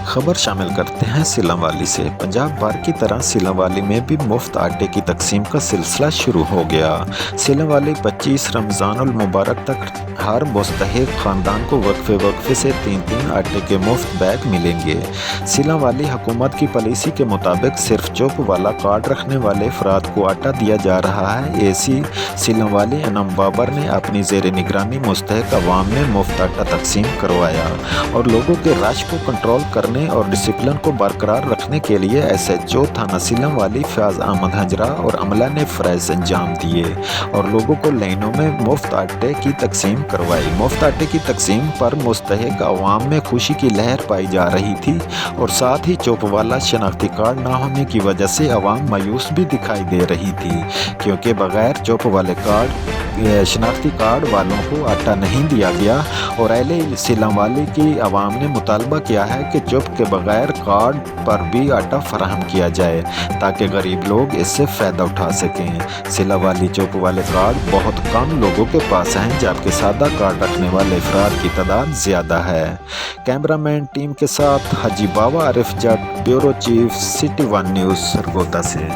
खबर शामिल करते हैं सिलंवाली से। पंजाब भर की तरह सिलंवाली में भी मुफ्त आटे की तकसीम का सिलसिला शुरू हो गया। सिलंवाली 25 रमज़ानुल मुबारक तक हर मुस्तहिक ख़ानदान को वक्फे से 3-3 आटे के मुफ्त बैग मिलेंगे। सिलंवाली हुकूमत की पॉलिसी के मुताबिक सिर्फ चुप वाला कार्ड रखने वाले अफराद को आटा दिया जा रहा है। एसी सिलंवाली अनम बाबर ने अपनी ज़ेर निगरानी मुस्तहिक अवाम में मुफ्त आटा तकसीम करवाया और लोगों के रश को कंट्रोल करने और डिसिप्लिन को बरकरार रखने के लिए SHO थाना सिलंवाली फयाज अहमद हजरा और अमला ने फ़राइज़ अंजाम दिए और लोगों को लाइनों में मुफ्त आटे की तकसीम करवाई। मुफ्त आटे की तकसीम पर मुस्तहिक अवाम में खुशी की लहर पाई जा रही थी और साथ ही चुप वाला शनाख्ती कार्ड ना होने की वजह से अवाम मायूस भी दिखाई दे रही थी, क्योंकि बगैर चुप वाले शनाख्ती कार्ड वालों को आटा नहीं दिया गया। और अहले सिलंवाली की अवाम ने मुतालबा किया है कि चुप के बगैर कार्ड पर भी आटा फराहम किया जाए ताकि गरीब लोग इससे फ़ायदा उठा सकें। सिलंवाली चुप वाले कार्ड बहुत कम लोगों के पास हैं, जबकि सादा कार्ड रखने वाले अफराद की तादाद ज़्यादा है। कैमरामैन टीम के साथ Haji Baba Arif Jatt, bureau chief, City 1 news, Sargodha से।